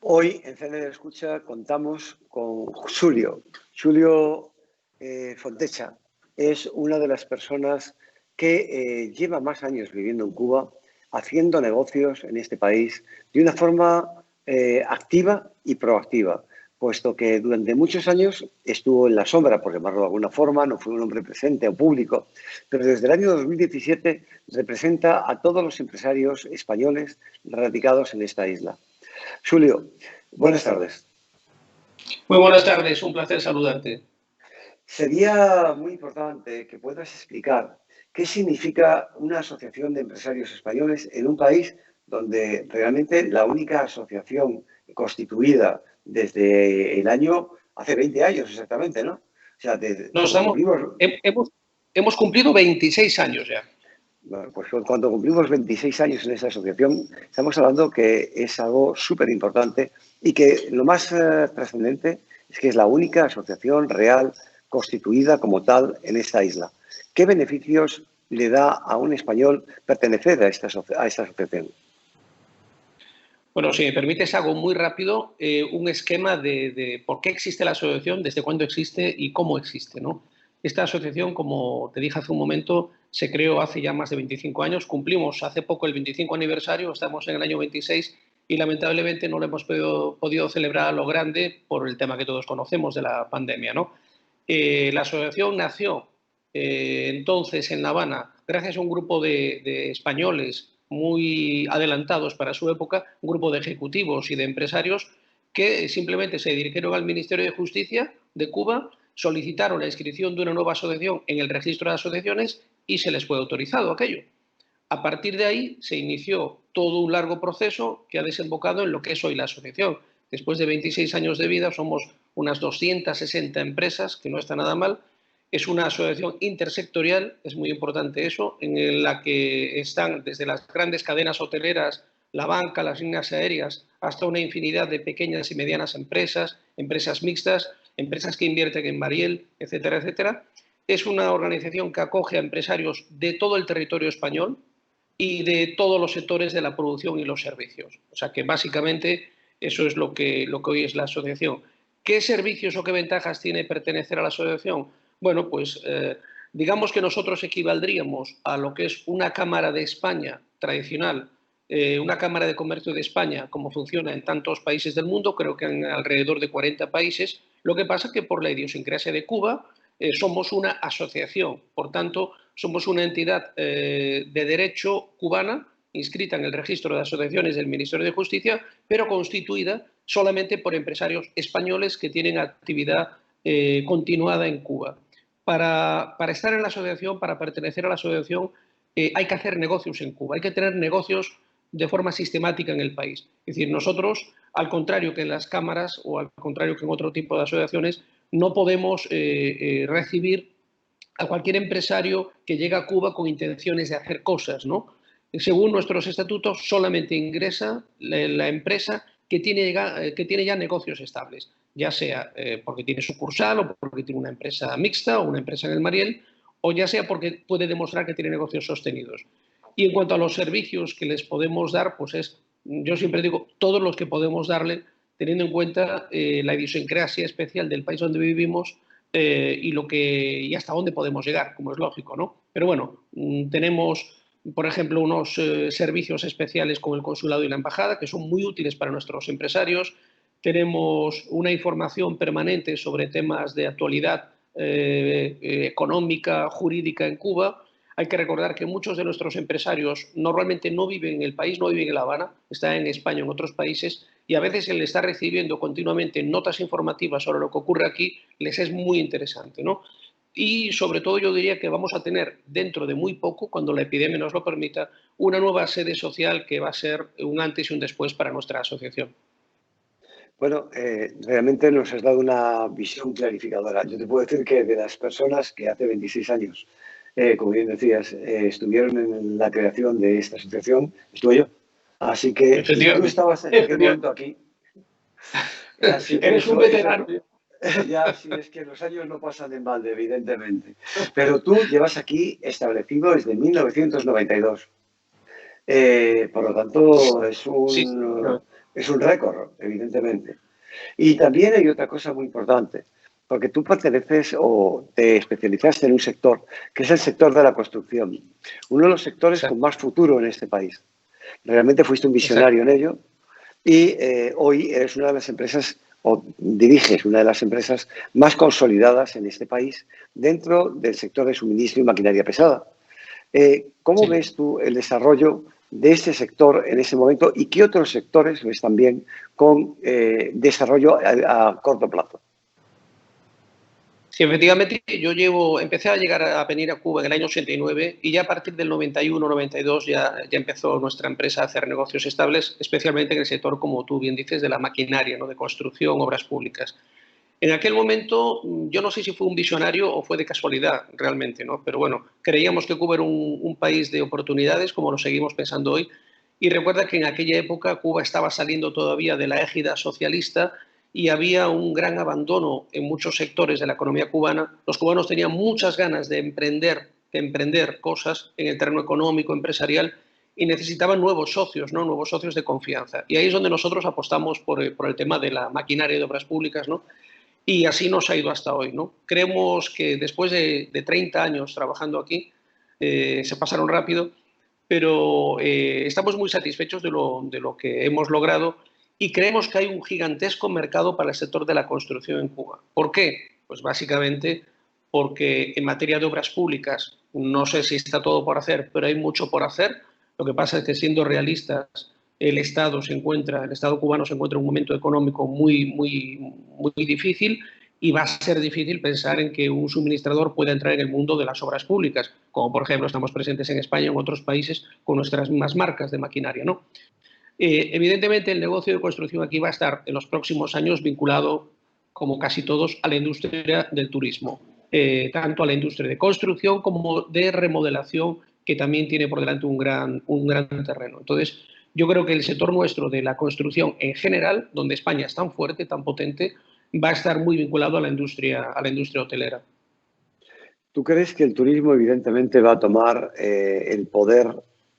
Hoy en CNE Escucha contamos con Julio. Julio Fontecha es una de las personas que lleva más años viviendo en Cuba, haciendo negocios en este país de una forma activa y proactiva, puesto que durante muchos años estuvo en la sombra, por llamarlo de alguna forma, no fue un hombre presente o público, pero desde el año 2017 representa a todos los empresarios españoles radicados en esta isla. Julio, buenas tardes. Muy buenas tardes, un placer saludarte. Sería muy importante que puedas explicar qué significa una asociación de empresarios españoles en un país donde realmente la única asociación constituida desde el año, hace 20 años exactamente, ¿no? O sea, hemos cumplido 26 años ya. Bueno, pues cuando cumplimos 26 años en esa asociación, estamos hablando que es algo súper importante y que lo más trascendente es que es la única asociación real constituida como tal en esta isla. ¿Qué beneficios le da a un español pertenecer a esta asociación? Bueno, si me permites, hago muy rápido un esquema de por qué existe la asociación, desde cuándo existe y cómo existe, ¿no? Esta asociación, como te dije hace un momento, se creó hace ya más de 25 años. Cumplimos hace poco el 25 aniversario, estamos en el año 26 y lamentablemente no lo hemos podido celebrar a lo grande por el tema que todos conocemos de la pandemia, ¿no? La asociación nació entonces en La Habana gracias a un grupo de españoles muy adelantados para su época, un grupo de ejecutivos y de empresarios que simplemente se dirigieron al Ministerio de Justicia de Cuba, solicitaron la inscripción de una nueva asociación en el registro de asociaciones y se les fue autorizado aquello. A partir de ahí se inició todo un largo proceso que ha desembocado en lo que es hoy la asociación. Después de 26 años de vida somos unas 260 empresas, que no está nada mal. Es una asociación intersectorial, es muy importante eso, en la que están desde las grandes cadenas hoteleras, la banca, las líneas aéreas, hasta una infinidad de pequeñas y medianas empresas, empresas mixtas, empresas que invierten en Mariel, etcétera, etcétera. Es una organización que acoge a empresarios de todo el territorio español y de todos los sectores de la producción y los servicios. O sea que básicamente eso es lo que hoy es la asociación. ¿Qué servicios o qué ventajas tiene pertenecer a la asociación? Bueno, pues digamos que nosotros equivaldríamos a lo que es una Cámara de España tradicional, una Cámara de Comercio de España, como funciona en tantos países del mundo, creo que en alrededor de 40 países. Lo que pasa es que por la idiosincrasia de Cuba somos una asociación, por tanto, somos una entidad de derecho cubana inscrita en el registro de asociaciones del Ministerio de Justicia, pero constituida solamente por empresarios españoles que tienen actividad continuada en Cuba. Para estar en la asociación, para pertenecer a la asociación, hay que hacer negocios en Cuba, hay que tener negocios de forma sistemática en el país. Es decir, nosotros, al contrario que en las cámaras o al contrario que en otro tipo de asociaciones, no podemos recibir a cualquier empresario que llega a Cuba con intenciones de hacer cosas, ¿no? Según nuestros estatutos, solamente ingresa la empresa que tiene ya negocios estables, ya sea porque tiene sucursal o porque tiene una empresa mixta o una empresa en el Mariel, o ya sea porque puede demostrar que tiene negocios sostenidos. Y en cuanto a los servicios que les podemos dar, pues yo siempre digo, todos los que podemos darle, teniendo en cuenta la idiosincrasia especial del país donde vivimos, y hasta dónde podemos llegar, como es lógico, ¿no? Pero bueno, tenemos, por ejemplo, unos servicios especiales con el consulado y la embajada que son muy útiles para nuestros empresarios. Tenemos una información permanente sobre temas de actualidad económica, jurídica en Cuba. Hay que recordar que muchos de nuestros empresarios normalmente no viven en el país, no viven en La Habana, están en España o en otros países, y a veces el estar recibiendo continuamente notas informativas sobre lo que ocurre aquí les es muy interesante, ¿no? Y sobre todo yo diría que vamos a tener dentro de muy poco, cuando la epidemia nos lo permita, una nueva sede social que va a ser un antes y un después para nuestra asociación. Bueno, realmente nos has dado una visión clarificadora. Yo te puedo decir que de las personas que hace 26 años, como bien decías, estuvieron en la creación de esta asociación, estuve yo. Así que, y tú estabas en aquel momento aquí. Así que eres un veterano. Ya, sí, es que los años no pasan en balde, evidentemente. Pero tú llevas aquí establecido desde 1992. Por lo tanto, Es un récord, evidentemente. Y también hay otra cosa muy importante, porque tú perteneces o te especializaste en un sector, que es el sector de la construcción, uno de los sectores con Exacto, más futuro en este país. Realmente fuiste un exacto. visionario en ello y hoy eres una de las empresas o diriges una de las empresas más consolidadas en este país dentro del sector de suministro y maquinaria pesada. ¿Cómo Sí. ves tú el desarrollo de este sector en ese momento y qué otros sectores ves también con desarrollo a corto plazo? Sí, efectivamente, empecé a llegar a venir a Cuba en el año 89 y ya a partir del 91, 92 ya empezó nuestra empresa a hacer negocios estables, especialmente en el sector, como tú bien dices, de la maquinaria, ¿no? De construcción, obras públicas. En aquel momento, yo no sé si fue un visionario o fue de casualidad realmente, ¿no? Pero bueno, creíamos que Cuba era un país de oportunidades, como lo seguimos pensando hoy. Y recuerda que en aquella época Cuba estaba saliendo todavía de la égida socialista y había un gran abandono en muchos sectores de la economía cubana. Los cubanos tenían muchas ganas de emprender cosas en el terreno económico, empresarial, y necesitaban nuevos socios, ¿no? Nuevos socios de confianza. Y ahí es donde nosotros apostamos por el tema de la maquinaria de obras públicas, ¿no? Y así nos ha ido hasta hoy, ¿no? Creemos que después de 30 años trabajando aquí, se pasaron rápido, pero estamos muy satisfechos de lo que hemos logrado y creemos que hay un gigantesco mercado para el sector de la construcción en Cuba. ¿Por qué? Pues básicamente porque en materia de obras públicas no sé si está todo por hacer, pero hay mucho por hacer. Lo que pasa es que, siendo realistas, el Estado cubano se encuentra en un momento económico muy difícil, y va a ser difícil pensar en que un suministrador pueda entrar en el mundo de las obras públicas, como por ejemplo estamos presentes en España y en otros países con nuestras mismas marcas de maquinaria, ¿no? Evidentemente, el negocio de construcción aquí va a estar en los próximos años vinculado, como casi todos, a la industria del turismo, tanto a la industria de construcción como de remodelación, que también tiene por delante un gran terreno. Entonces, yo creo que el sector nuestro de la construcción en general, donde España es tan fuerte, tan potente, va a estar muy vinculado a la industria hotelera. ¿Tú crees que el turismo evidentemente va a tomar el poder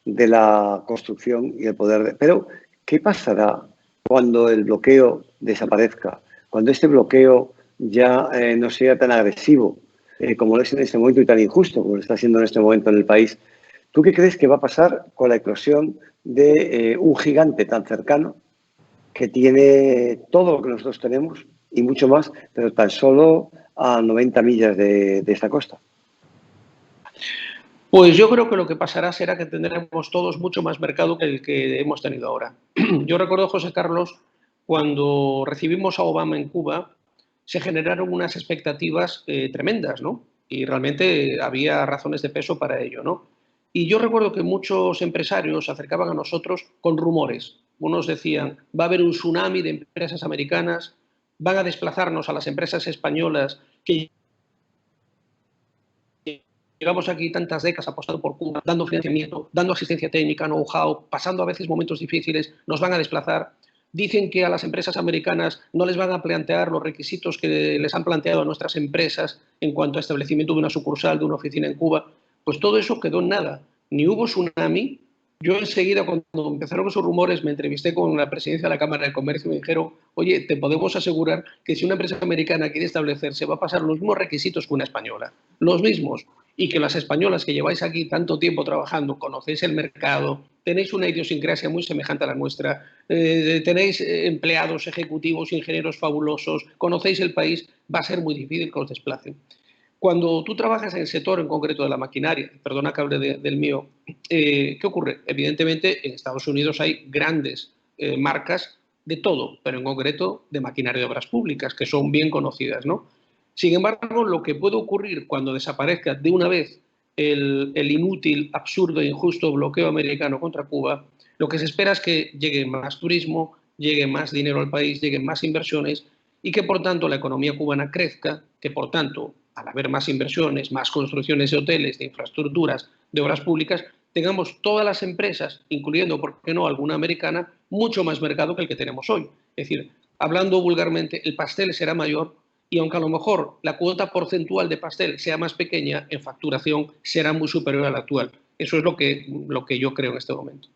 de la construcción y el poder de... Pero, ¿qué pasará cuando el bloqueo desaparezca? Cuando este bloqueo ya no sea tan agresivo como lo es en este momento y tan injusto como lo está siendo en este momento en el país. ¿Tú qué crees que va a pasar con la eclosión de un gigante tan cercano que tiene todo lo que nosotros tenemos y mucho más, pero tan solo a 90 millas de esta costa? Pues yo creo que lo que pasará será que tendremos todos mucho más mercado que el que hemos tenido ahora. Yo recuerdo, José Carlos, cuando recibimos a Obama en Cuba, se generaron unas expectativas tremendas, ¿no? Y realmente había razones de peso para ello, ¿no? Y yo recuerdo que muchos empresarios se acercaban a nosotros con rumores. Unos decían: va a haber un tsunami de empresas americanas, van a desplazarnos a las empresas españolas que llevamos aquí tantas décadas apostando por Cuba, dando financiamiento, dando asistencia técnica, know-how, pasando a veces momentos difíciles, nos van a desplazar. Dicen que a las empresas americanas no les van a plantear los requisitos que les han planteado a nuestras empresas en cuanto a establecimiento de una sucursal, de una oficina en Cuba. Pues todo eso quedó en nada. Ni hubo tsunami. Yo enseguida, cuando empezaron esos rumores, me entrevisté con la presidencia de la Cámara de Comercio y me dijeron: oye, te podemos asegurar que si una empresa americana quiere establecerse, va a pasar los mismos requisitos que una española. Los mismos. Y que las españolas, que lleváis aquí tanto tiempo trabajando, conocéis el mercado, tenéis una idiosincrasia muy semejante a la nuestra, tenéis empleados, ejecutivos, ingenieros fabulosos, conocéis el país, va a ser muy difícil que os desplacen. Cuando tú trabajas en el sector en concreto de la maquinaria, perdona que hable del mío, ¿qué ocurre? Evidentemente, en Estados Unidos hay grandes marcas de todo, pero en concreto de maquinaria de obras públicas, que son bien conocidas, ¿no? Sin embargo, lo que puede ocurrir cuando desaparezca de una vez el inútil, absurdo e injusto bloqueo americano contra Cuba, lo que se espera es que llegue más turismo, llegue más dinero al país, lleguen más inversiones, y que por tanto la economía cubana crezca, que por tanto, al haber más inversiones, más construcciones de hoteles, de infraestructuras, de obras públicas, tengamos todas las empresas, incluyendo, ¿por qué no?, alguna americana, mucho más mercado que el que tenemos hoy. Es decir, hablando vulgarmente, el pastel será mayor, y aunque a lo mejor la cuota porcentual de pastel sea más pequeña, en facturación será muy superior a la actual. Eso es lo que yo creo en este momento.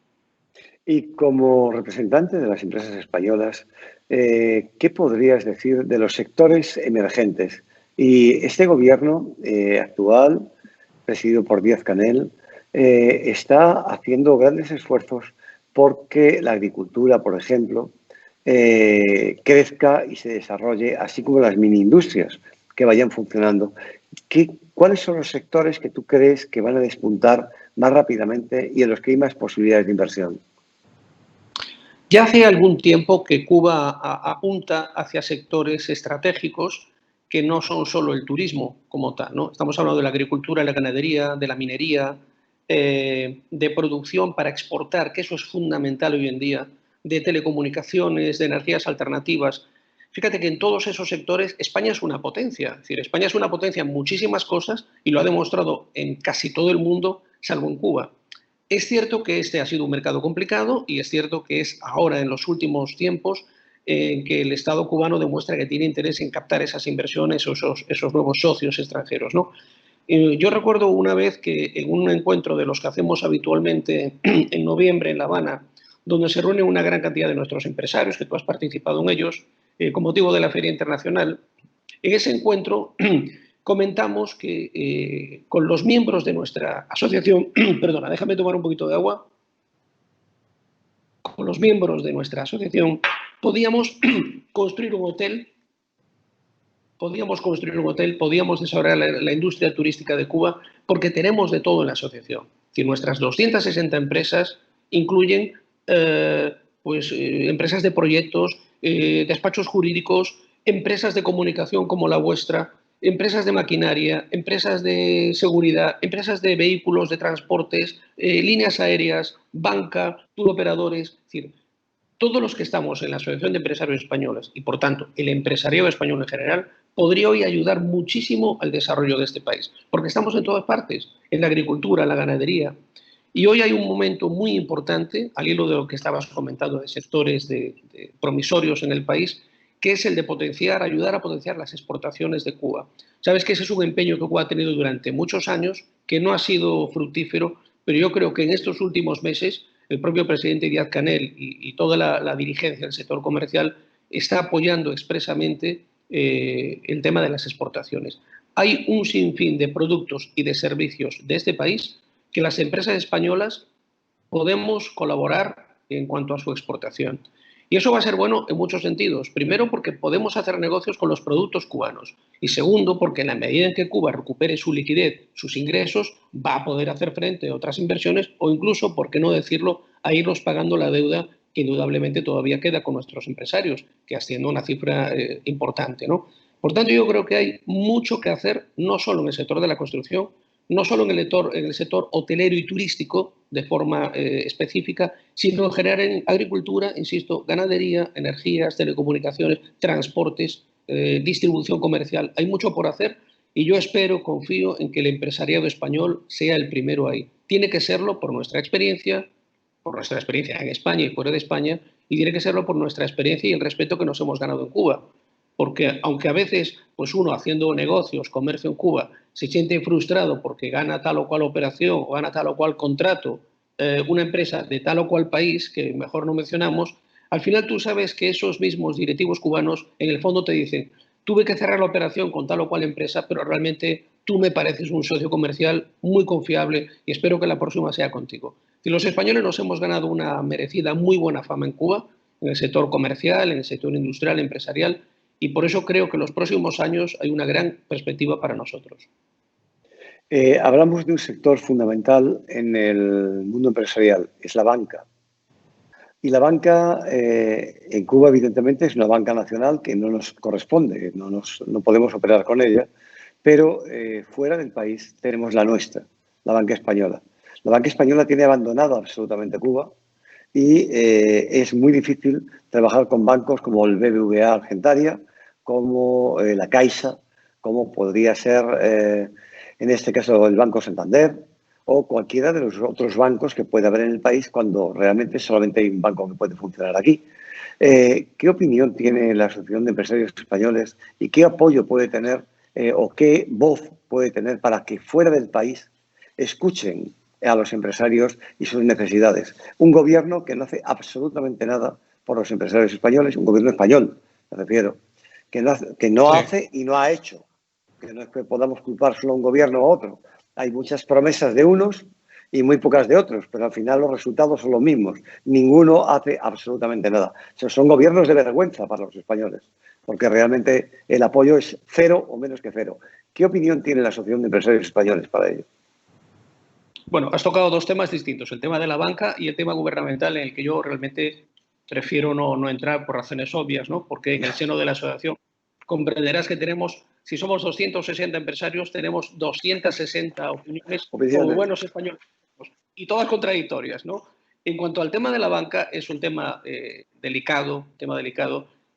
Y como representante de las empresas españolas, ¿qué podrías decir de los sectores emergentes? Y este gobierno actual, presidido por Díaz-Canel, está haciendo grandes esfuerzos porque la agricultura, por ejemplo, crezca y se desarrolle, así como las mini industrias que vayan funcionando. ¿Cuáles son los sectores que tú crees que van a despuntar más rápidamente y en los que hay más posibilidades de inversión? Ya hace algún tiempo que Cuba apunta hacia sectores estratégicos que no son solo el turismo como tal, ¿no? Estamos hablando de la agricultura, la ganadería, de la minería, de producción para exportar, que eso es fundamental hoy en día, de telecomunicaciones, de energías alternativas. Fíjate que en todos esos sectores España es una potencia. Es decir, España es una potencia en muchísimas cosas y lo ha demostrado en casi todo el mundo, salvo en Cuba. Es cierto que este ha sido un mercado complicado y es cierto que es ahora, en los últimos tiempos, que el Estado cubano demuestra que tiene interés en captar esas inversiones o esos nuevos socios extranjeros, ¿no? Yo recuerdo una vez que en un encuentro de los que hacemos habitualmente en noviembre en La Habana, donde se reúne una gran cantidad de nuestros empresarios, que tú has participado en ellos, con motivo de la Feria Internacional, en ese encuentro comentamos que con los miembros de nuestra asociación, perdona, déjame tomar un poquito de agua, con los miembros de nuestra asociación podíamos construir un hotel, podíamos desarrollar la industria turística de Cuba, porque tenemos de todo en la asociación. Es decir, nuestras 260 empresas incluyen empresas de proyectos, despachos jurídicos, empresas de comunicación como la vuestra, empresas de maquinaria, empresas de seguridad, empresas de vehículos, de transportes, líneas aéreas, banca, turoperadores. Es decir, todos los que estamos en la Asociación de Empresarios Españoles y, por tanto, el empresariado español en general, podría hoy ayudar muchísimo al desarrollo de este país, porque estamos en todas partes, en la agricultura, en la ganadería. Y hoy hay un momento muy importante, al hilo de lo que estabas comentando de sectores promisorios en el país, que es el de ayudar a potenciar las exportaciones de Cuba. Sabes que ese es un empeño que Cuba ha tenido durante muchos años, que no ha sido fructífero, pero yo creo que en estos últimos meses el propio presidente Díaz-Canel y toda la dirigencia del sector comercial está apoyando expresamente el tema de las exportaciones. Hay un sinfín de productos y de servicios de este país que las empresas españolas podemos colaborar en cuanto a su exportación. Y eso va a ser bueno en muchos sentidos. Primero, porque podemos hacer negocios con los productos cubanos. Y segundo, porque en la medida en que Cuba recupere su liquidez, sus ingresos, va a poder hacer frente a otras inversiones o incluso, por qué no decirlo, a irnos pagando la deuda que indudablemente todavía queda con nuestros empresarios, que asciende a una cifra importante, ¿no? Por tanto, yo creo que hay mucho que hacer, no solo en el sector de la construcción, no solo en el sector hotelero y turístico de forma específica, sino en general en agricultura, insisto, ganadería, energías, telecomunicaciones, transportes, distribución comercial. Hay mucho por hacer y yo espero, confío en que el empresariado español sea el primero ahí. Tiene que serlo por nuestra experiencia en España y fuera de España, y tiene que serlo por nuestra experiencia y el respeto que nos hemos ganado en Cuba. Porque aunque a veces pues uno haciendo negocios, comercio en Cuba, se siente frustrado porque gana tal o cual operación o gana tal o cual contrato una empresa de tal o cual país, que mejor no mencionamos, al final tú sabes que esos mismos directivos cubanos en el fondo te dicen, tuve que cerrar la operación con tal o cual empresa, pero realmente tú me pareces un socio comercial muy confiable y espero que la próxima sea contigo. Y los españoles nos hemos ganado una merecida muy buena fama en Cuba, en el sector comercial, en el sector industrial, empresarial, y por eso creo que en los próximos años hay una gran perspectiva para nosotros. Hablamos de un sector fundamental en el mundo empresarial, es la banca. Y la banca en Cuba, evidentemente, es una banca nacional que no nos corresponde, no podemos operar con ella, pero fuera del país tenemos la nuestra, la banca española. La banca española tiene abandonado absolutamente Cuba y es muy difícil trabajar con bancos como el BBVA Argentaria, como la Caixa, como podría ser, en este caso, el Banco Santander, o cualquiera de los otros bancos que puede haber en el país cuando realmente solamente hay un banco que puede funcionar aquí. ¿Qué opinión tiene la Asociación de Empresarios Españoles y qué apoyo puede tener o qué voz puede tener para que fuera del país escuchen a los empresarios y sus necesidades. Un gobierno que no hace absolutamente nada por los empresarios españoles, un gobierno español, me refiero, que no hace y no ha hecho. Que no es que podamos culpar solo a un gobierno u otro. Hay muchas promesas de unos y muy pocas de otros, pero al final los resultados son los mismos. Ninguno hace absolutamente nada. Son gobiernos de vergüenza para los españoles, porque realmente el apoyo es cero o menos que cero. ¿Qué opinión tiene la Asociación de Empresarios Españoles para ello? Bueno, has tocado dos temas distintos, el tema de la banca y el tema gubernamental, en el que yo realmente prefiero no entrar por razones obvias, ¿no? Porque en el seno de la asociación comprenderás que tenemos, si somos 260 empresarios, tenemos 260 opiniones como buenos españoles y todas contradictorias, ¿no? En cuanto al tema de la banca, es un tema delicado,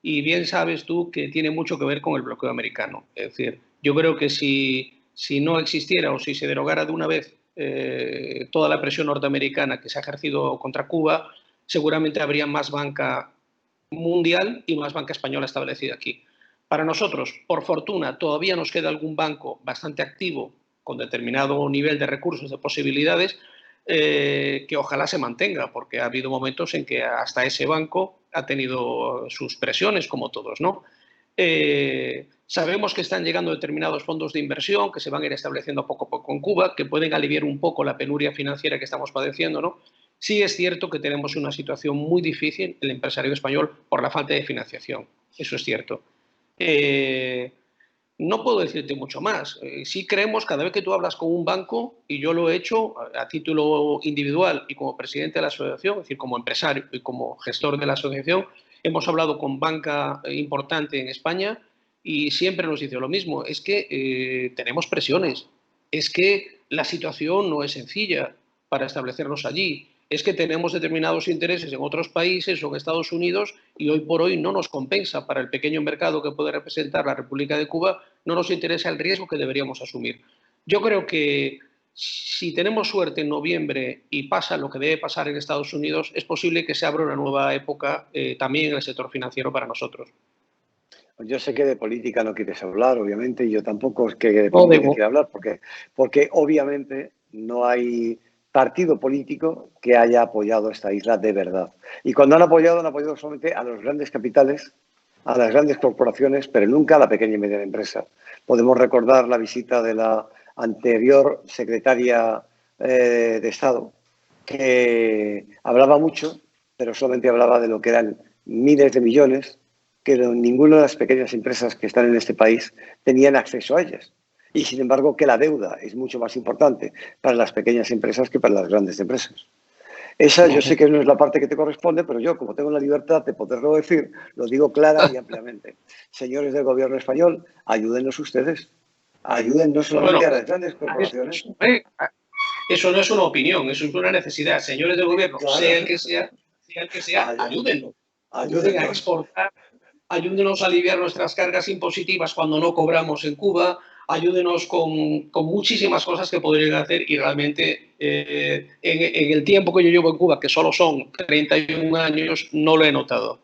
y bien sabes tú que tiene mucho que ver con el bloqueo americano. Es decir, yo creo que si no existiera o si se derogara de una vez toda la presión norteamericana que se ha ejercido contra Cuba, seguramente habría más banca mundial y más banca española establecida aquí. Para nosotros, por fortuna, todavía nos queda algún banco bastante activo con determinado nivel de recursos, de posibilidades, que ojalá se mantenga, porque ha habido momentos en que hasta ese banco ha tenido sus presiones, como todos, ¿no? Sabemos que están llegando determinados fondos de inversión que se van a ir estableciendo poco a poco en Cuba, que pueden aliviar un poco la penuria financiera que estamos padeciendo, ¿no? Sí es cierto que tenemos una situación muy difícil, el empresario español, por la falta de financiación. Eso es cierto. No puedo decirte mucho más. Sí creemos, cada vez que tú hablas con un banco, y yo lo he hecho a título individual y como presidente de la asociación, es decir, como empresario y como gestor de la asociación, hemos hablado con banca importante en España y siempre nos dice lo mismo, es que tenemos presiones, es que la situación no es sencilla para establecernos allí, es que tenemos determinados intereses en otros países o en Estados Unidos y hoy por hoy no nos compensa para el pequeño mercado que puede representar la República de Cuba, no nos interesa el riesgo que deberíamos asumir. Yo creo que si tenemos suerte en noviembre y pasa lo que debe pasar en Estados Unidos, es posible que se abra una nueva época también en el sector financiero para nosotros. Yo sé que de política no quieres hablar, obviamente, y yo tampoco es que de política quiera hablar, porque obviamente no hay partido político que haya apoyado esta isla de verdad. Y cuando han apoyado solamente a los grandes capitales, a las grandes corporaciones, pero nunca a la pequeña y mediana empresa. Podemos recordar la visita de la anterior secretaria de Estado, que hablaba mucho, pero solamente hablaba de lo que eran miles de millones, que ninguna de las pequeñas empresas que están en este país tenían acceso a ellas. Y, sin embargo, que la deuda es mucho más importante para las pequeñas empresas que para las grandes empresas. Esa yo sé que no es la parte que te corresponde, pero yo, como tengo la libertad de poderlo decir, lo digo clara y ampliamente. Señores del gobierno español, ayúdenos ustedes. Ayuden no solamente a las grandes corporaciones. Eso no es una opinión, eso es una necesidad. Señores del gobierno, claro, sea el que sea, ayúdennos. Ayuden a exportar, ayúdenos a aliviar nuestras cargas impositivas cuando no cobramos en Cuba, ayúdenos con muchísimas cosas que podrían hacer y realmente en el tiempo que yo llevo en Cuba, que solo son 31 años, no lo he notado.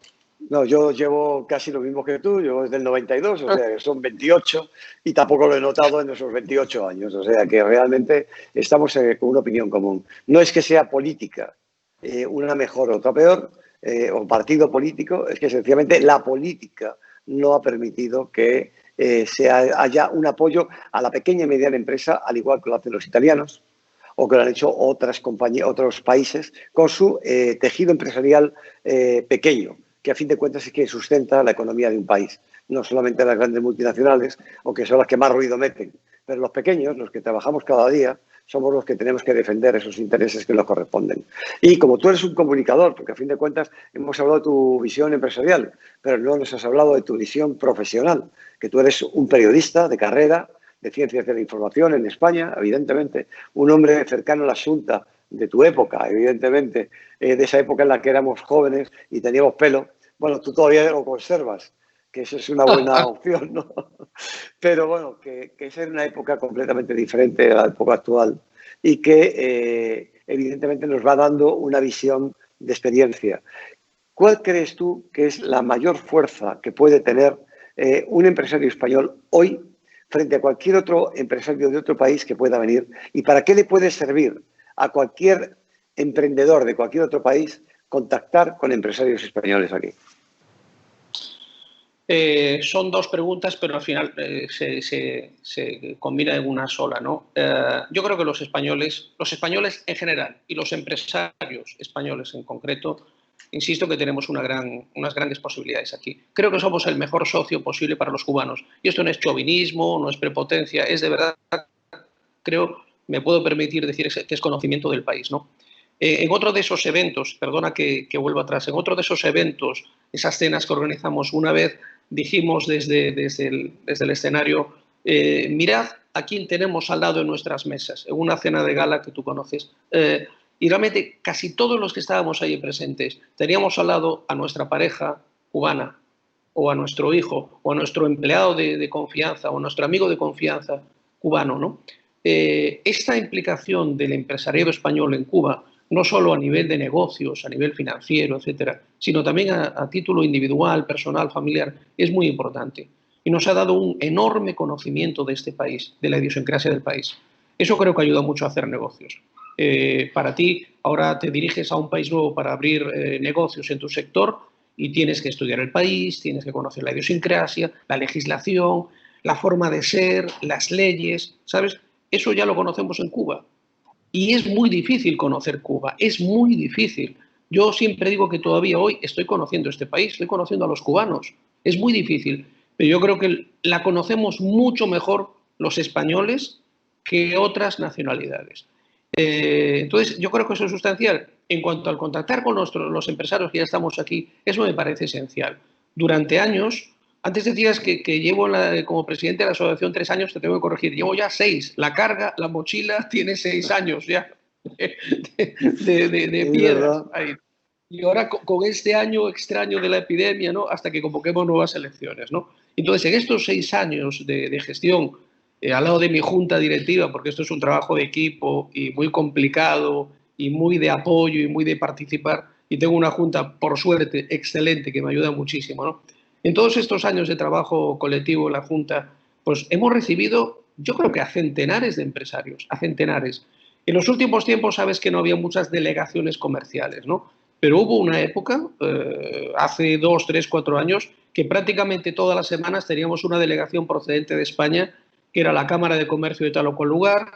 No, yo llevo casi lo mismo que tú, yo desde el 92, o sea, son 28 y tampoco lo he notado en esos 28 años, o sea, que realmente estamos con una opinión común. No es que sea política, una mejor o otra peor, o partido político, es que sencillamente la política no ha permitido que haya un apoyo a la pequeña y mediana empresa, al igual que lo hacen los italianos o que lo han hecho otras compañías, otros países, con su tejido empresarial pequeño, que a fin de cuentas es que sustenta la economía de un país. No solamente las grandes multinacionales, o que son las que más ruido meten, pero los pequeños, los que trabajamos cada día, somos los que tenemos que defender esos intereses que nos corresponden. Y como tú eres un comunicador, porque a fin de cuentas hemos hablado de tu visión empresarial, pero no nos has hablado de tu visión profesional, que tú eres un periodista de carrera, de ciencias de la información en España, evidentemente, un hombre cercano a la Xunta de tu época, evidentemente, de esa época en la que éramos jóvenes y teníamos pelo. Bueno, tú todavía lo conservas, que eso es una buena opción, ¿no? Pero bueno, que esa era una época completamente diferente a la época actual y que evidentemente nos va dando una visión de experiencia. ¿Cuál crees tú que es la mayor fuerza que puede tener un empresario español hoy frente a cualquier otro empresario de otro país que pueda venir? ¿Y para qué le puede servir a cualquier emprendedor de cualquier otro país contactar con empresarios españoles aquí? Son dos preguntas, pero al final se combina en una sola, ¿no? Yo creo que los españoles en general y los empresarios españoles en concreto, insisto que tenemos unas grandes posibilidades aquí. Creo que somos el mejor socio posible para los cubanos. Y esto no es chauvinismo, no es prepotencia, es de verdad, creo, me puedo permitir decir que es conocimiento del país, ¿no? En otro de esos eventos, perdona que vuelva atrás, en otro de esos eventos, esas cenas que organizamos una vez, dijimos desde el escenario, mirad a quién tenemos al lado en nuestras mesas, en una cena de gala que tú conoces. Y realmente casi todos los que estábamos ahí presentes teníamos al lado a nuestra pareja cubana, o a nuestro hijo, o a nuestro empleado de confianza, o a nuestro amigo de confianza cubano, ¿no? Esta implicación del empresariado español en Cuba, no solo a nivel de negocios, a nivel financiero, etcétera, sino también a título individual, personal, familiar, es muy importante. Y nos ha dado un enorme conocimiento de este país, de la idiosincrasia del país. Eso creo que ayuda mucho a hacer negocios. Para ti, ahora te diriges a un país nuevo para abrir negocios en tu sector y tienes que estudiar el país, tienes que conocer la idiosincrasia, la legislación, la forma de ser, las leyes, ¿sabes? Eso ya lo conocemos en Cuba. Y es muy difícil conocer Cuba, es muy difícil. Yo siempre digo que todavía hoy estoy conociendo este país, estoy conociendo a los cubanos. Es muy difícil, pero yo creo que la conocemos mucho mejor los españoles que otras nacionalidades. Entonces, yo creo que eso es sustancial. En cuanto al contactar con los empresarios que ya estamos aquí, eso me parece esencial. Durante años, antes decías que llevo como presidente de la asociación 3 años, te tengo que corregir, llevo ya 6. La carga, la mochila tiene 6 años ya de piedras ahí. Y ahora con este año extraño de la epidemia, ¿no? Hasta que convoquemos nuevas elecciones, ¿no? Entonces, en estos 6 años de gestión, al lado de mi junta directiva, porque esto es un trabajo de equipo y muy complicado y muy de apoyo y muy de participar, y tengo una junta, por suerte, excelente, que me ayuda muchísimo, ¿no? En todos estos años de trabajo colectivo en la junta, pues hemos recibido, yo creo que a centenares de empresarios, a centenares. En los últimos tiempos sabes que no había muchas delegaciones comerciales, ¿no? Pero hubo una época, hace 2, 3, 4 años, que prácticamente todas las semanas teníamos una delegación procedente de España, que era la Cámara de Comercio de tal o cual lugar,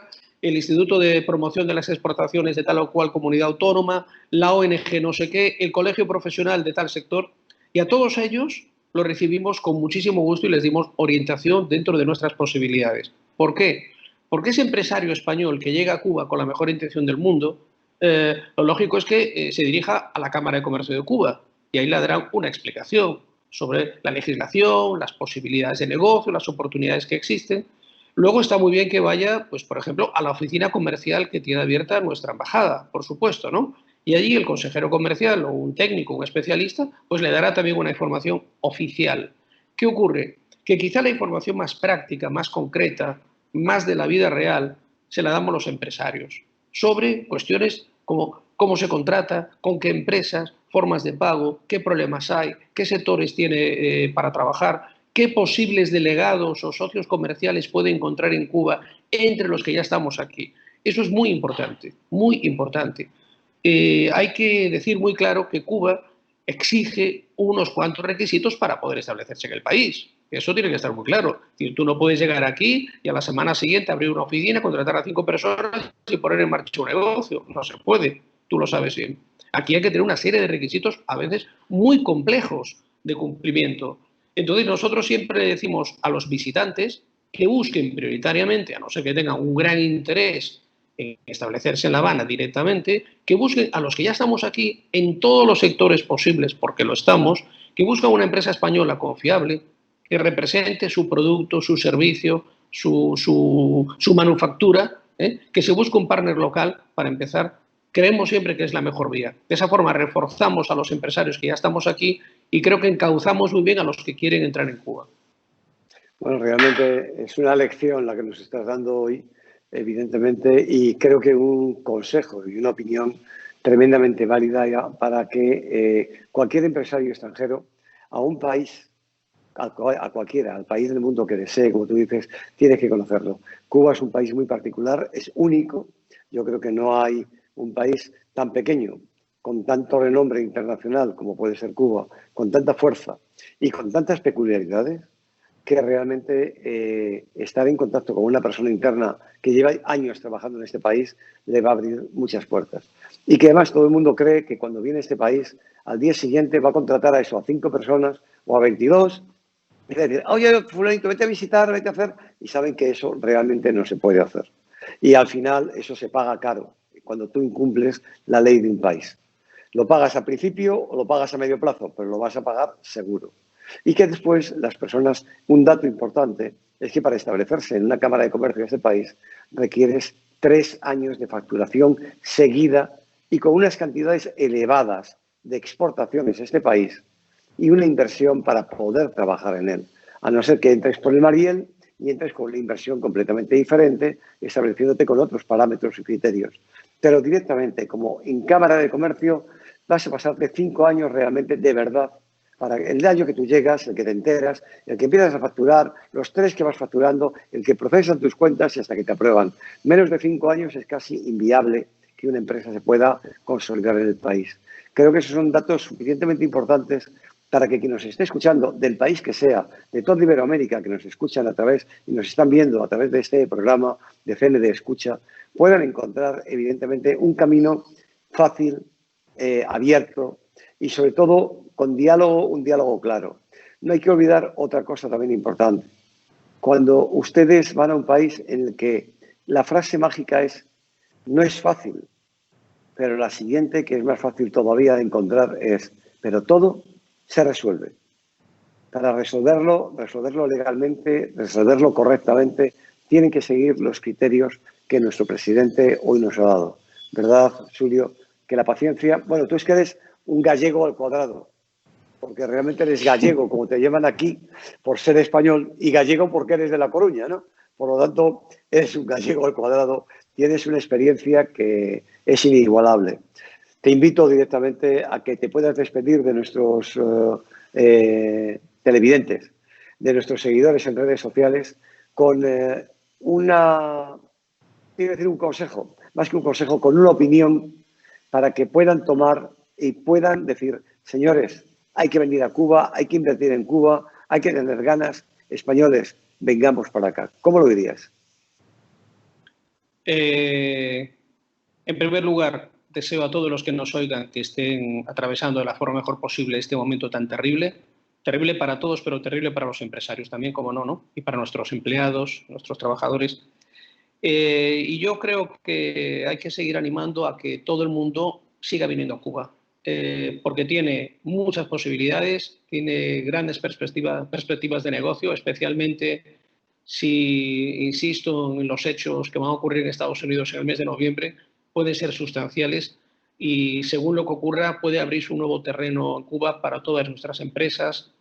el Instituto de Promoción de las Exportaciones de tal o cual comunidad autónoma, la ONG no sé qué, el Colegio Profesional de tal sector, y a todos ellos los recibimos con muchísimo gusto y les dimos orientación dentro de nuestras posibilidades. ¿Por qué? Porque ese empresario español que llega a Cuba con la mejor intención del mundo, lo lógico es que se dirija a la Cámara de Comercio de Cuba y ahí le darán una explicación sobre la legislación, las posibilidades de negocio, las oportunidades que existen. Luego está muy bien que vaya, pues, por ejemplo, a la oficina comercial que tiene abierta nuestra embajada, por supuesto, ¿no? Y allí el consejero comercial o un técnico, un especialista, pues le dará también una información oficial. ¿Qué ocurre? Que quizá la información más práctica, más concreta, más de la vida real, se la damos los empresarios, sobre cuestiones como cómo se contrata, con qué empresas, formas de pago, qué problemas hay, qué sectores tiene para trabajar, qué posibles delegados o socios comerciales puede encontrar en Cuba entre los que ya estamos aquí. Eso es muy importante, muy importante. Hay que decir muy claro que Cuba exige unos cuantos requisitos para poder establecerse en el país. Eso tiene que estar muy claro. Es decir, tú no puedes llegar aquí y a la semana siguiente abrir una oficina, contratar a 5 personas y poner en marcha un negocio. No se puede, tú lo sabes bien. Aquí hay que tener una serie de requisitos a veces muy complejos de cumplimiento. Entonces nosotros siempre decimos a los visitantes que busquen prioritariamente, a no ser que tengan un gran interés en establecerse en La Habana directamente, que busquen a los que ya estamos aquí en todos los sectores posibles, porque lo estamos, que busquen una empresa española confiable, que represente su producto, su servicio, su manufactura, que se busque un partner local para empezar. Creemos siempre que es la mejor vía. De esa forma reforzamos a los empresarios que ya estamos aquí y creo que encauzamos muy bien a los que quieren entrar en Cuba. Bueno, realmente es una lección la que nos estás dando hoy, evidentemente, y creo que un consejo y una opinión tremendamente válida para que cualquier empresario extranjero a un país, a cualquiera, al país del mundo que desee, como tú dices, tiene que conocerlo. Cuba es un país muy particular, es único, Yo creo que no hay un país tan pequeño, con tanto renombre internacional como puede ser Cuba, con tanta fuerza y con tantas peculiaridades, que realmente estar en contacto con una persona interna que lleva años trabajando en este país le va a abrir muchas puertas. Y que además todo el mundo cree que cuando viene a este país, al día siguiente va a contratar a 5 personas o a 22 y va a decir, oye, fulanito, vete a visitar, vete a hacer. Y saben que eso realmente no se puede hacer. Y al final eso se paga caro cuando tú incumples la ley de un país. Lo pagas al principio o lo pagas a medio plazo, pero lo vas a pagar seguro. Y que después las personas, un dato importante es que para establecerse en una Cámara de Comercio de este país requieres 3 años de facturación seguida y con unas cantidades elevadas de exportaciones a este país y una inversión para poder trabajar en él. A no ser que entres por el Mariel y entres con una inversión completamente diferente, estableciéndote con otros parámetros y criterios. Pero directamente, como en Cámara de Comercio, vas a pasarte 5 años realmente de verdad para el año que tú llegas, el que te enteras, el que empiezas a facturar, los 3 que vas facturando, el que procesan tus cuentas y hasta que te aprueban. Menos de 5 años es casi inviable que una empresa se pueda consolidar en el país. Creo que esos son datos suficientemente importantes para que quien nos esté escuchando, del país que sea, de toda Iberoamérica, que nos escuchan a través y nos están viendo a través de este programa de CND Escucha, puedan encontrar, evidentemente, un camino fácil, abierto y, sobre todo, con diálogo, un diálogo claro. No hay que olvidar otra cosa también importante. Cuando ustedes van a un país en el que la frase mágica es no es fácil, pero la siguiente, que es más fácil todavía de encontrar, es pero todo se resuelve. Para resolverlo legalmente, resolverlo correctamente, tienen que seguir los criterios que nuestro presidente hoy nos ha dado. ¿Verdad, Julio? Que la paciencia... Bueno, tú es que eres un gallego al cuadrado, porque realmente eres gallego, como te llaman aquí, por ser español, y gallego porque eres de La Coruña, ¿no? Por lo tanto, eres un gallego al cuadrado, tienes una experiencia que es inigualable. Te invito directamente a que te puedas despedir de nuestros televidentes, de nuestros seguidores en redes sociales, con quiero decir un consejo, más que un consejo, con una opinión para que puedan tomar y puedan decir, señores, hay que venir a Cuba, hay que invertir en Cuba, hay que tener ganas, españoles, vengamos para acá. ¿Cómo lo dirías? En primer lugar, deseo a todos los que nos oigan que estén atravesando de la forma mejor posible este momento tan terrible. Terrible para todos, pero terrible para los empresarios también, como no, ¿no? Y para nuestros empleados, nuestros trabajadores. Y yo creo que hay que seguir animando a que todo el mundo siga viniendo a Cuba, porque tiene muchas posibilidades, tiene grandes perspectivas de negocio, especialmente si insisto en los hechos que van a ocurrir en Estados Unidos en el mes de noviembre, pueden ser sustanciales y según lo que ocurra puede abrirse un nuevo terreno en Cuba para todas nuestras empresas,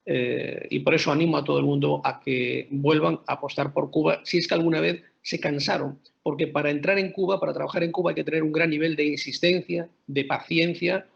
y por eso animo a todo el mundo a que vuelvan a apostar por Cuba si es que alguna vez se cansaron, porque para entrar en Cuba, para trabajar en Cuba hay que tener un gran nivel de insistencia, de paciencia,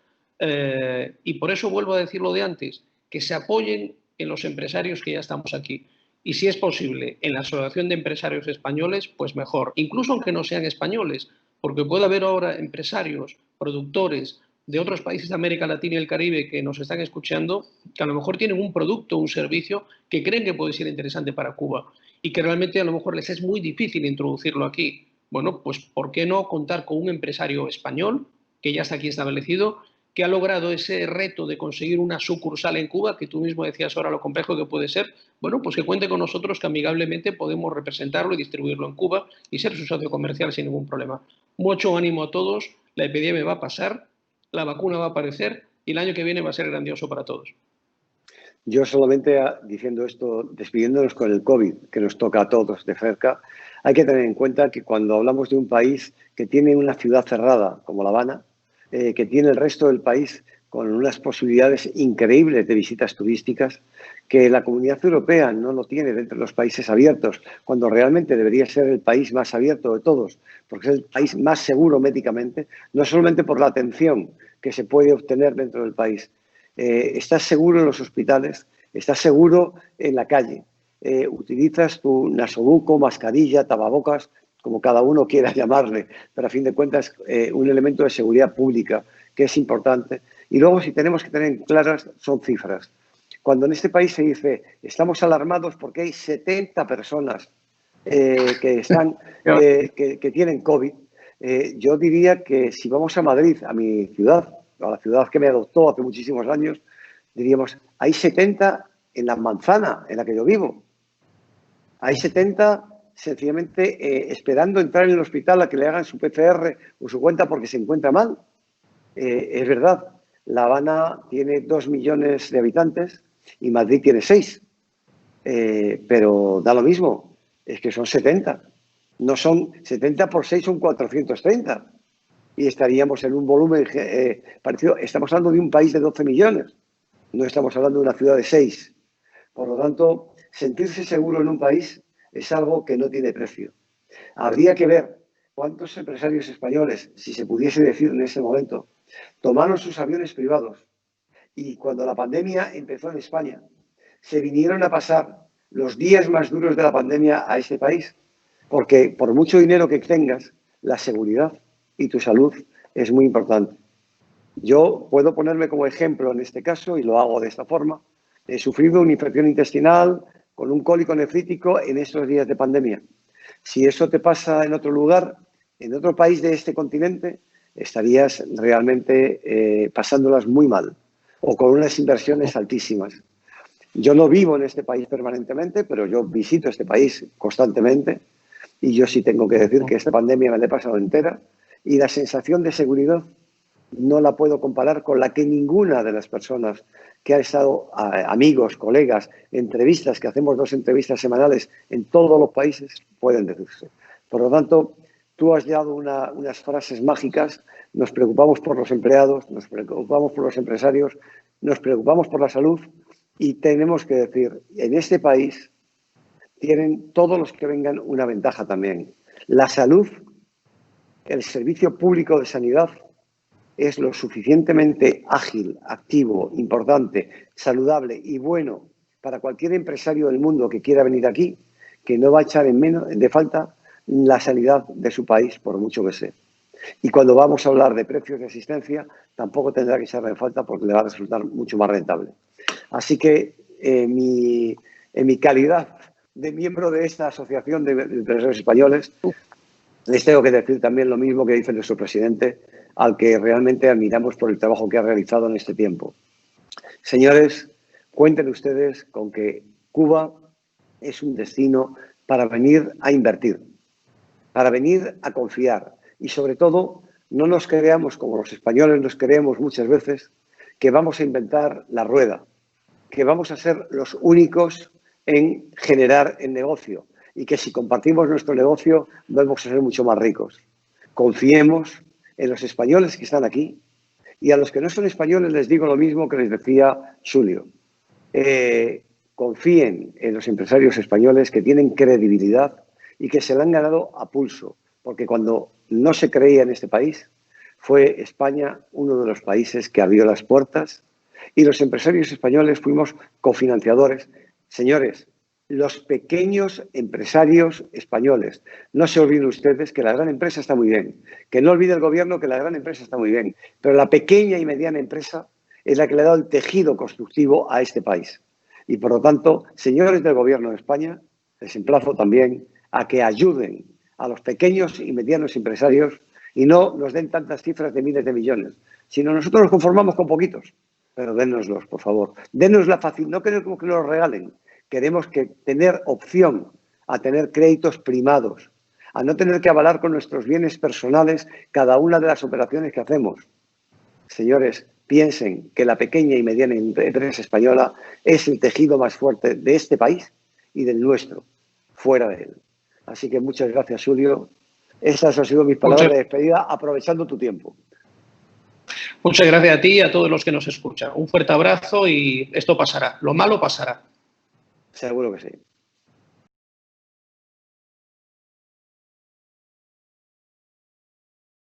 y por eso vuelvo a decir lo de antes, que se apoyen en los empresarios que ya estamos aquí. Y si es posible, en la Asociación de Empresarios Españoles, pues mejor, incluso aunque no sean españoles, porque puede haber ahora empresarios, productores de otros países de América Latina y el Caribe que nos están escuchando, que a lo mejor tienen un producto, un servicio que creen que puede ser interesante para Cuba y que realmente a lo mejor les es muy difícil introducirlo aquí. Bueno, pues ¿por qué no contar con un empresario español que ya está aquí establecido, que ha logrado ese reto de conseguir una sucursal en Cuba, que tú mismo decías ahora lo complejo que puede ser? Bueno, pues que cuente con nosotros, que amigablemente podemos representarlo y distribuirlo en Cuba y ser su socio comercial sin ningún problema. Mucho ánimo a todos, la epidemia va a pasar, la vacuna va a aparecer y el año que viene va a ser grandioso para todos. Yo solamente diciendo esto, despidiéndonos con el COVID, que nos toca a todos de cerca, hay que tener en cuenta que cuando hablamos de un país que tiene una ciudad cerrada, como La Habana, que tiene el resto del país con unas posibilidades increíbles de visitas turísticas, que la Comunidad Europea no lo tiene dentro de los países abiertos, cuando realmente debería ser el país más abierto de todos, porque es el país más seguro médicamente, no solamente por la atención que se puede obtener dentro del país. Estás seguro en los hospitales, estás seguro en la calle, utilizas tu nasobuco, mascarilla, tapabocas como cada uno quiera llamarle, pero a fin de cuentas un elemento de seguridad pública que es importante. Y luego, si tenemos que tener claras, son cifras. Cuando en este país se dice, estamos alarmados porque hay 70 personas que tienen COVID, yo diría que si vamos a Madrid, a mi ciudad, a la ciudad que me adoptó hace muchísimos años, diríamos, hay 70 en la manzana en la que yo vivo. Hay 70 sencillamente esperando entrar en el hospital a que le hagan su PCR o su cuenta porque se encuentra mal. Es verdad, La Habana tiene 2 millones de habitantes y Madrid tiene 6. Pero da lo mismo, es que son 70. No son 70 por 6, son 430. Y estaríamos en un volumen parecido. Estamos hablando de un país de 12 millones. No estamos hablando de una ciudad de 6. Por lo tanto, sentirse seguro en un país es algo que no tiene precio. Habría que ver cuántos empresarios españoles, si se pudiese decir en ese momento, tomaron sus aviones privados y cuando la pandemia empezó en España, se vinieron a pasar los días más duros de la pandemia a este país, porque por mucho dinero que tengas, la seguridad y tu salud es muy importante. Yo puedo ponerme como ejemplo en este caso, y lo hago de esta forma. He sufrido una infección intestinal con un cólico nefrítico en estos días de pandemia. Si eso te pasa en otro lugar, en otro país de este continente, estarías realmente pasándolas muy mal o con unas inversiones altísimas. Yo no vivo en este país permanentemente, pero yo visito este país constantemente y yo sí tengo que decir que esta pandemia me la he pasado entera y la sensación de seguridad no la puedo comparar con la que ninguna de las personas que han estado, amigos, colegas, entrevistas, que hacemos 2 entrevistas semanales en todos los países, pueden decirse. Por lo tanto, tú has dado unas frases mágicas, nos preocupamos por los empleados, nos preocupamos por los empresarios, nos preocupamos por la salud y tenemos que decir, en este país tienen todos los que vengan una ventaja también. La salud, el servicio público de sanidad, es lo suficientemente ágil, activo, importante, saludable y bueno para cualquier empresario del mundo que quiera venir aquí, que no va a echar en menos de falta la sanidad de su país, por mucho que sea. Y cuando vamos a hablar de precios de asistencia, tampoco tendrá que echarle en falta porque le va a resultar mucho más rentable. Así que en mi calidad de miembro de esta asociación de empresarios españoles, les tengo que decir también lo mismo que dice nuestro presidente, al que realmente admiramos por el trabajo que ha realizado en este tiempo. Señores, cuenten ustedes con que Cuba es un destino para venir a invertir, para venir a confiar y, sobre todo, no nos creamos, como los españoles nos creemos muchas veces, que vamos a inventar la rueda, que vamos a ser los únicos en generar el negocio y que si compartimos nuestro negocio vamos a ser mucho más ricos. Confiemos en los españoles que están aquí y a los que no son españoles les digo lo mismo que les decía Julio. Confíen en los empresarios españoles que tienen credibilidad y que se la han ganado a pulso, porque cuando no se creía en este país, fue España uno de los países que abrió las puertas y los empresarios españoles fuimos cofinanciadores. Señores, los pequeños empresarios españoles, no se olviden ustedes que la gran empresa está muy bien, que no olvide el gobierno que la gran empresa está muy bien, pero la pequeña y mediana empresa es la que le ha dado el tejido constructivo a este país. Y por lo tanto, señores del gobierno de España, les emplazo también a que ayuden a los pequeños y medianos empresarios y no nos den tantas cifras de miles de millones, sino nosotros nos conformamos con poquitos, pero dénoslos, por favor. Denos la facilidad, no queremos que nos los regalen, queremos tener opción a tener créditos primados, a no tener que avalar con nuestros bienes personales cada una de las operaciones que hacemos. Señores, piensen que la pequeña y mediana empresa española es el tejido más fuerte de este país y del nuestro, fuera de él. Así que muchas gracias, Julio. Estas han sido mis palabras de despedida, aprovechando tu tiempo. Muchas gracias a ti y a todos los que nos escuchan. Un fuerte abrazo y esto pasará. Lo malo pasará. Seguro que sí.